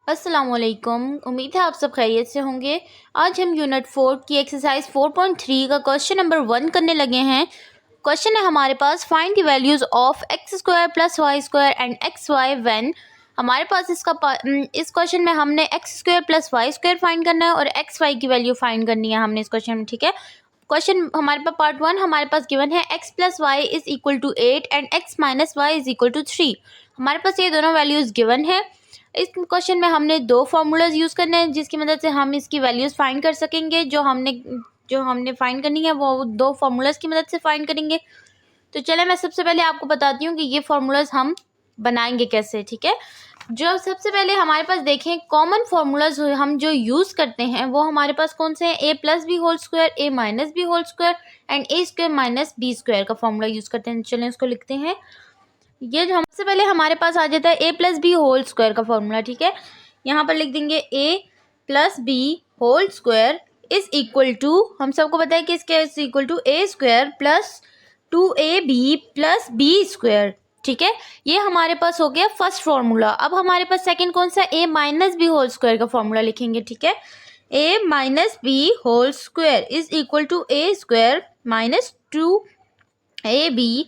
अस्सलामुअलैकुम। उम्मीद है आप सब खैरियत से होंगे। आज हम यूनिट 4 की एक्सरसाइज 4.3 का क्वेश्चन नंबर 1 करने लगे हैं। क्वेश्चन है हमारे पास, find the values of x square plus y square and x y when. हमारे पास इस क्वेश्चन में हमने x square plus y square find करना है और एक्स वाई की वैल्यू फाइंड करनी है हमने इस क्वेश्चन में। ठीक है, क्वेश्चन हमारे पास पार्ट 1 हमारे पास गिवन है x plus y is equal to 8 and x minus y is equal to 3। हमारे पास ये दोनों वैल्यूज गिवन है। इस क्वेश्चन में हमने दो फार्मूलाज यूज़ करने हैं जिसकी मदद से हम इसकी वैल्यूज़ फाइंड कर सकेंगे। जो हमने फाइंड करनी है वो दो फार्मूलाज की मदद से फाइंड करेंगे। तो चले मैं सबसे पहले आपको बताती हूँ कि ये फार्मूलाज हम बनाएंगे कैसे। ठीक है, जो सबसे पहले हमारे पास देखें कॉमन फार्मूलाज हम जो यूज़ करते हैं वो हमारे पास कौन से हैं। A plus b whole square, a minus b whole square and a square minus b square का फार्मूला यूज़ करते हैं। चलें उसको लिखते हैं। ये जो हमसे पहले हमारे पास आ जाता है a plus b whole square का फॉर्मूला। ठीक है, यहाँ पर लिख देंगे a plus b whole square is equal to, हम सबको पता है कि इसके is equal to a square plus 2ab plus b square. ठीक है, ये हमारे पास हो गया फर्स्ट फार्मूला। अब हमारे पास सेकंड कौन सा, a minus b whole square का फॉर्मूला लिखेंगे। ठीक है, a minus b whole square is equal to a square minus 2ab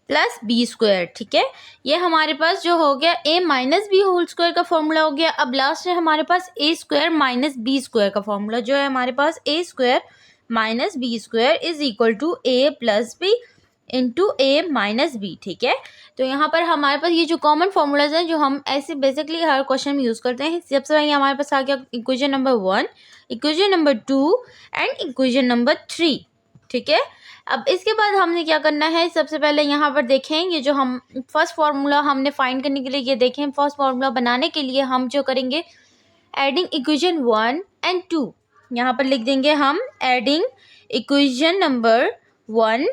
plus b square. ठीक है, ये हमारे पास जो हो गया a minus b whole square का फॉर्मूला हो गया। अब लास्ट है हमारे पास a square minus b square का फॉर्मूला, जो है हमारे पास a square minus b square is equal to A plus B into A minus B. ठीक है, तो यहाँ पर हमारे पास ये जो कॉमन फार्मूलाज हैं जो हम ऐसे बेसिकली हर क्वेश्चन में यूज़ करते हैं। सबसे पहले हमारे पास आ गया equation number 1, equation number 2 and equation number 3। ठीक है, अब इसके बाद हमने क्या करना है, सबसे पहले यहाँ पर देखें ये जो हम फर्स्ट फार्मूला हमने फाइंड करने के लिए ये देखें, फर्स्ट फार्मूला बनाने के लिए हम जो करेंगे एडिंग इक्वेशन 1 एंड 2। यहाँ पर लिख देंगे हम एडिंग इक्वेशन नंबर 1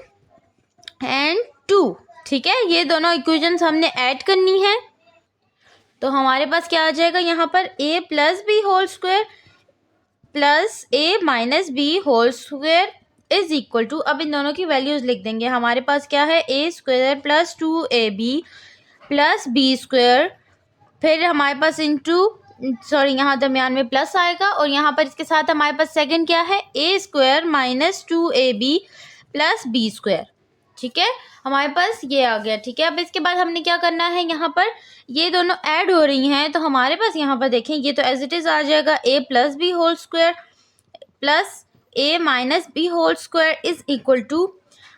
एंड 2। ठीक है, ये दोनों इक्वेशंस हमने ऐड करनी है। तो हमारे पास क्या आ जाएगा यहाँ पर, a plus b whole square plus a minus b whole square is equal to, अब इन दोनों की वैल्यूज लिख देंगे। हमारे पास क्या है, a square plus 2ab plus b square, फिर हमारे पास यहाँ दरमियान में प्लस आएगा और यहाँ पर इसके साथ हमारे पास सेकंड क्या है, a square minus 2ab plus b square. ठीक है, हमारे पास ये आ गया। ठीक है, अब इसके बाद हमने क्या करना है, यहाँ पर ये दोनों ऐड हो रही हैं तो हमारे पास यहाँ पर देखें ये तो एज इट इज़ आ जाएगा a plus b whole square plus a minus b whole square is equal to,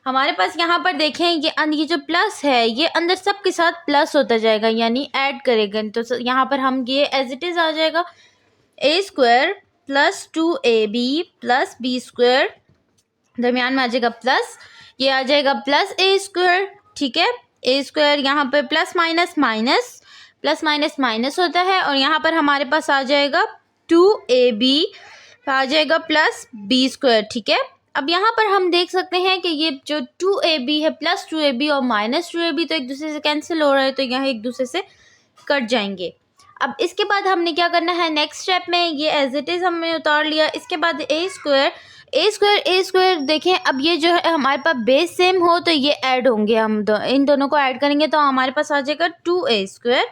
हमारे पास यहाँ पर देखें ये जो प्लस है ये अंदर सब के साथ प्लस होता जाएगा यानी ऐड करेगा। तो यहाँ पर हम ये एज इट इज़ आ जाएगा a square plus 2ab plus b square, दरमियान में आ जाएगा प्लस, ये आ जाएगा प्लस ए स्क्वायर। ठीक है, ए स्क्वायर यहाँ पर plus minus minus, plus minus minus होता है और यहाँ पर हमारे पास आ जाएगा 2ab आ जाएगा प्लस बी स्क्वायर। ठीक है, अब यहाँ पर हम देख सकते हैं कि ये जो 2ab है प्लस 2ab और माइनस 2ab तो एक दूसरे से कैंसिल हो रहा है तो यहाँ एक दूसरे से कट जाएंगे। अब इसके बाद हमने क्या करना है, नेक्स्ट स्टेप में ये एज इट इज़ हमने उतार लिया। इसके बाद ए स्क्वायर देखें, अब ये जो है हमारे पास बेस सेम हो तो ये ऐड होंगे, हम इन दोनों को ऐड करेंगे तो हमारे पास आ जाएगा 2a square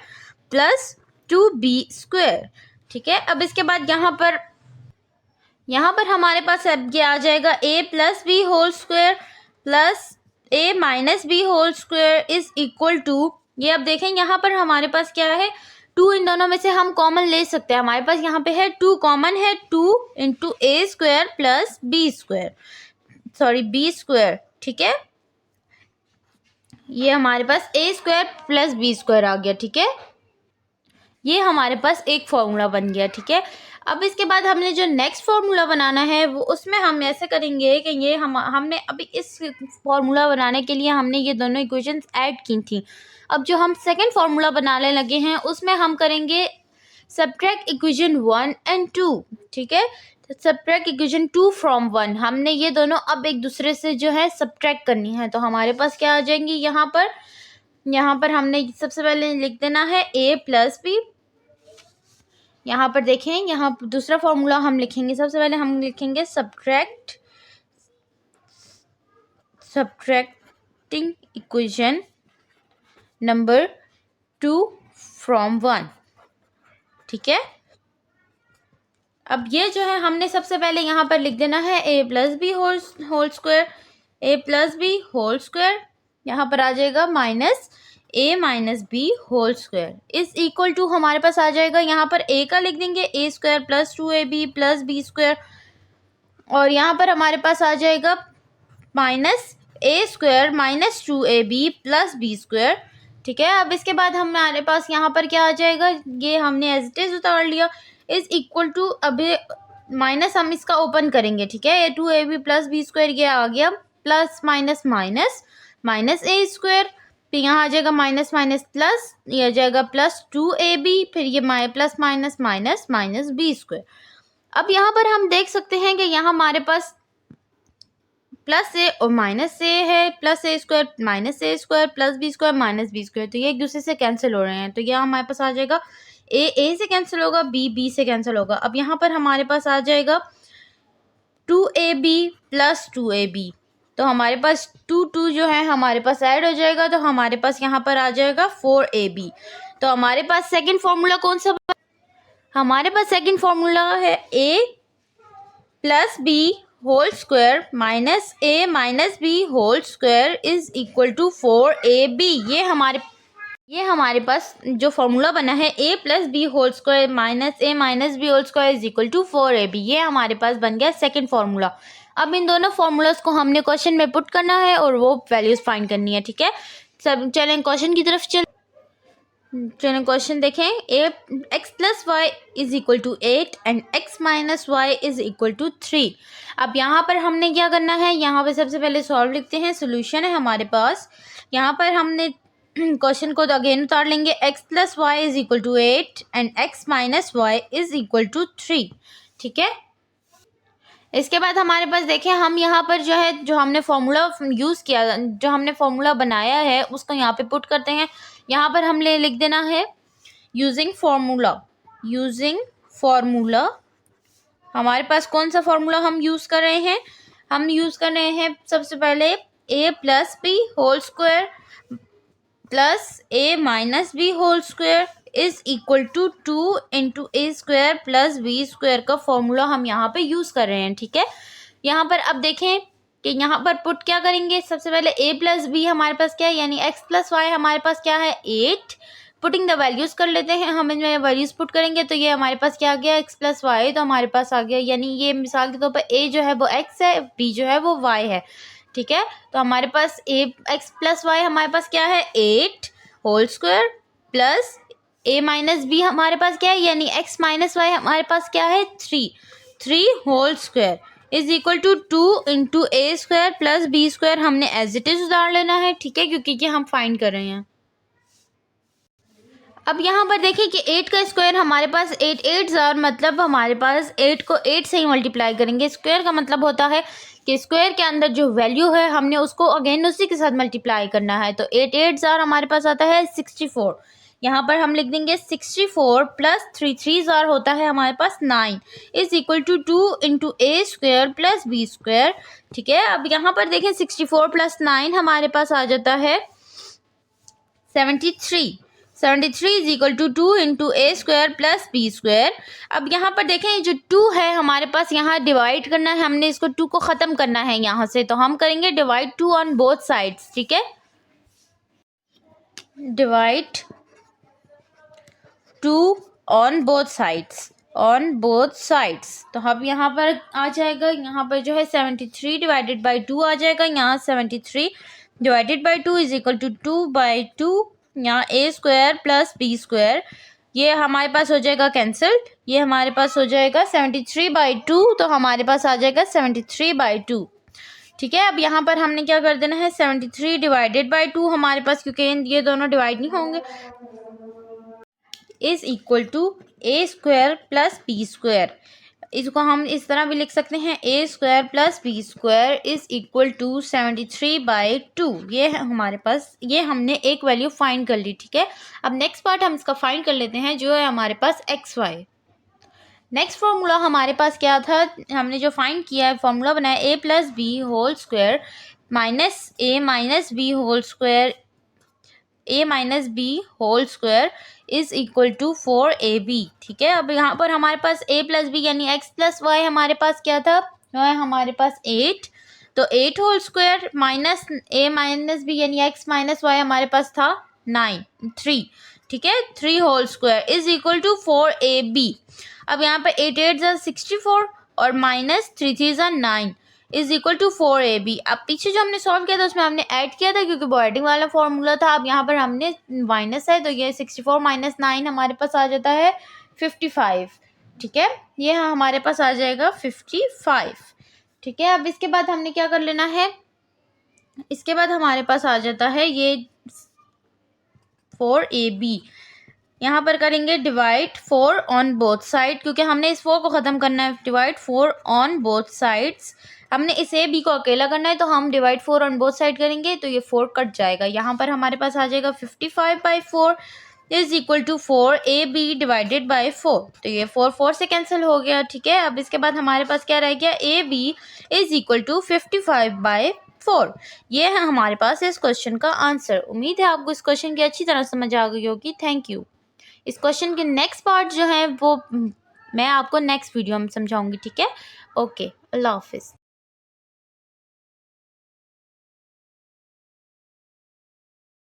plus 2b square. ठीक है, अब इसके बाद यहाँ पर हमारे पास अब ये आ जाएगा a plus b whole square plus a minus b whole square is equal to, ये अब देखें यहाँ पर हमारे पास क्या है, 2 इन दोनों में से हम कॉमन ले सकते हैं। हमारे पास यहाँ पे है 2 कॉमन है, 2 into a square plus b square. ठीक है, ये हमारे पास a square plus b square आ गया। ठीक है, ये हमारे पास एक फॉर्मूला बन गया। ठीक है, अब इसके बाद हमने जो नेक्स्ट फार्मूला बनाना है वो उसमें हम ऐसे करेंगे कि ये हमने अभी इस फार्मूला बनाने के लिए हमने ये दोनों इक्वेशंस ऐड की थी। अब जो हम सेकंड फार्मूला बनाने लगे हैं उसमें हम करेंगे सब्ट्रैक्ट इक्वेशन 1 एंड 2। ठीक है, तो सब्ट्रैक्ट इक्वेशन 2 फ्रॉम 1, हमने ये दोनों अब एक दूसरे से जो है सब्ट्रैक्ट करनी है। तो हमारे पास क्या आ जाएंगी, यहाँ पर हमने सबसे पहले लिख देना है ए प्लस बी। यहाँ पर देखें, यहाँ दूसरा फॉर्मूला हम लिखेंगे, सबसे पहले हम लिखेंगे सब्ट्रैक्टिंग इक्वेशन नंबर 2 फ्रॉम 1। ठीक है, अब ये जो है हमने सबसे पहले यहाँ पर लिख देना है a plus b whole square, a plus b whole square, यहाँ पर आ जाएगा minus a minus b whole square is equal to हमारे पास आ जाएगा, यहाँ पर ए का लिख देंगे a square plus 2ab plus b square, और यहाँ पर हमारे पास आ जाएगा minus a square minus 2ab plus b square. ठीक है, अब इसके बाद हमारे पास यहाँ पर क्या आ जाएगा, ये हमने एज इट इज उतार लिया, इज इक्वल टू, अभी माइनस हम इसका ओपन करेंगे। ठीक है, ए 2ab प्लस बी स्क्वायर ये आ गया, plus minus minus minus a square, फिर यहाँ आ जाएगा माइनस माइनस प्लस, ये आ जाएगा प्लस 2ab, फिर ये plus minus minus minus b square. अब यहाँ पर हम देख सकते हैं कि यहाँ हमारे पास प्लस ए और माइनस ए है, plus a square minus a square plus b square minus b square, तो ये एक दूसरे से कैंसिल हो रहे हैं, तो यहाँ हमारे पास आ जाएगा ए से कैंसिल होगा, बी से कैंसिल होगा। अब यहाँ पर हमारे पास आ जाएगा 2ab प्लस 2ab, तो हमारे पास 2 जो है हमारे पास ऐड हो जाएगा, तो हमारे पास यहाँ पर आ जाएगा 4ab। तो हमारे पास सेकंड फॉर्मूला कौन सा, हमारे पास सेकंड फॉर्मूला है a plus b whole square minus a minus b whole square is equal to 4ab। ये हमारे पास जो फॉर्मूला बना है a plus b whole square minus a minus b whole square is equal to 4ab, ये हमारे पास बन गया सेकंड फार्मूला। अब इन दोनों फार्मूलाज को हमने क्वेश्चन में पुट करना है और वो वैल्यूज फाइंड करनी है। ठीक है, सब चलें क्वेश्चन की तरफ चलें क्वेश्चन देखें, a x plus y is equal to 8 and x minus y is equal to 3। अब यहाँ पर हमने क्या करना है, यहाँ पर सबसे पहले सॉल्व लिखते हैं, सोल्यूशन है हमारे पास। यहाँ पर हमने क्वेश्चन को अगेन उतार लेंगे, x plus y is equal to 8 and x minus y is equal to 3। ठीक है, इसके बाद हमारे पास देखें, हम यहाँ पर जो है जो हमने फॉर्मूला यूज़ किया, जो हमने फॉर्मूला बनाया है उसको यहाँ पे पुट करते हैं। यहाँ पर हमने लिख देना है यूजिंग फार्मूला। हमारे पास कौन सा फार्मूला हम यूज़ कर रहे हैं, हम यूज़ कर रहे हैं सबसे पहले a plus b whole square plus a minus b whole square is equal to 2 into a square plus b square का फॉर्मूला हम यहाँ पे यूज़ कर रहे हैं। ठीक है, यहाँ पर अब देखें कि यहाँ पर पुट क्या करेंगे, सबसे पहले ए प्लस बी हमारे पास क्या है, यानी एक्स प्लस वाई हमारे पास क्या है 8, पुटिंग द वैल्यूज़ कर लेते हैं, हम इनमें वैल्यूज़ पुट करेंगे तो ये हमारे पास क्या आ गया एक्स प्लस वाई, तो हमारे पास आ गया, यानी ये मिसाल के तौर पर ए जो है वो एक्स है, बी जो है वो वाई है। ठीक है, तो हमारे पास ए एक्स प्लस वाई हमारे पास क्या है 8 whole square plus a minus B हमारे पास क्या है, यानी एक्स माइनस वाई हमारे पास क्या है 3 whole square is equal to 2 into a square plus b square, हमने एज इट इज उतार लेना है। ठीक है, क्योंकि ये हम फाइंड कर रहे हैं। अब यहाँ पर देखिए कि 8 का स्क्वायर हमारे पास 8 ज़ार, मतलब हमारे पास 8 को 8 से ही मल्टीप्लाई करेंगे। स्क्वायर का मतलब होता है कि स्क्वायर के अंदर जो वैल्यू है हमने उसको अगेन उसी के साथ मल्टीप्लाई करना है, तो 8 ज़ार हमारे पास आता है 64। यहाँ पर हम लिख देंगे 64 प्लस 3 ज़ार होता है हमारे पास 9 is equal to 2 into a square plus b square. ठीक है, अब यहाँ पर देखें 64 प्लस 9 हमारे पास आ जाता है 73 is equal to 2 into a square plus b square. अब यहाँ पर देखें जो 2 है हमारे पास, यहाँ डिवाइड करना है हमने, इसको 2 को ख़त्म करना है यहाँ से, तो हम करेंगे डिवाइड 2 ऑन बोथ साइड्स। ठीक है, डिवाइड 2 ऑन बोथ साइड्स, तो अब यहाँ पर आ जाएगा, यहाँ पर जो है 73 डिवाइडेड बाई 2 आ जाएगा, यहाँ 73 divided by 2 is equal to 2/2, यहाँ a square plus b square, ये हमारे पास हो जाएगा कैंसिल, ये हमारे पास हो जाएगा 73/2, तो हमारे पास आ जाएगा 73/2। ठीक है, अब यहाँ पर हमने क्या कर देना है 73 डिवाइडेड बाई 2 हमारे पास, क्योंकि ये दोनों डिवाइड नहीं होंगे, is equal to a square plus b square. इसको हम इस तरह भी लिख सकते हैं, a square plus b square is equal to 73/2। ये है हमारे पास, ये हमने एक वैल्यू फाइंड कर ली। ठीक है, अब नेक्स्ट पार्ट हम इसका फाइंड कर लेते हैं, जो है हमारे पास एक्स वाई। नेक्स्ट फार्मूला हमारे पास क्या था, हमने जो फाइंड किया है फार्मूला बनाया a plus b whole square minus a minus b whole square a minus b whole square is equal to 4ab। ठीक है, अब यहाँ पर हमारे पास a प्लस बी यानी x प्लस वाई हमारे पास क्या था, वह हमारे पास 8, तो 8 whole square minus a minus b यानी x माइनस वाई हमारे पास था 3। ठीक है, 3 whole square is equal to 4ab। अब यहाँ पे 8 8 ज़ा 64 और माइनस 3 3 ज़ा 9 इज इक्वल टू 4ab। अब पीछे जो हमने सॉल्व किया था उसमें हमने ऐड किया था क्योंकि बॉयडिंग वाला फॉर्मूला था। अब यहाँ पर हमने माइनस है तो ये 64 माइनस 9 हमारे पास आ जाता है 55। ठीक है, ये हमारे पास आ जाएगा 55। ठीक है, अब इसके बाद हमने क्या कर लेना है, इसके बाद हमारे पास आ जाता है ये 4ab। यहाँ पर करेंगे डिवाइड 4 ऑन बोथ साइड, क्योंकि हमने इस 4 को ख़त्म करना है। डिवाइड 4 ऑन बोथ साइड्स, हमने इस ए बी को अकेला करना है तो हम डिवाइड 4 ऑन बोथ साइड करेंगे तो ये 4 कट जाएगा। यहाँ पर हमारे पास आ जाएगा 55/4 is equal to 4ab divided by 4, तो ये 4 4 से कैंसिल हो गया। ठीक है, अब इसके बाद हमारे पास क्या रह गया, ab इज इक्वल टू 55/4। ये है हमारे पास इस क्वेश्चन का आंसर। उम्मीद है आपको इस क्वेश्चन की अच्छी तरह समझ आ गई होगी। Thank you. इस क्वेश्चन के नेक्स्ट पार्ट जो है वो मैं आपको नेक्स्ट वीडियो में समझाऊंगी। ठीक है, ओके, अल्लाह हाफिज़।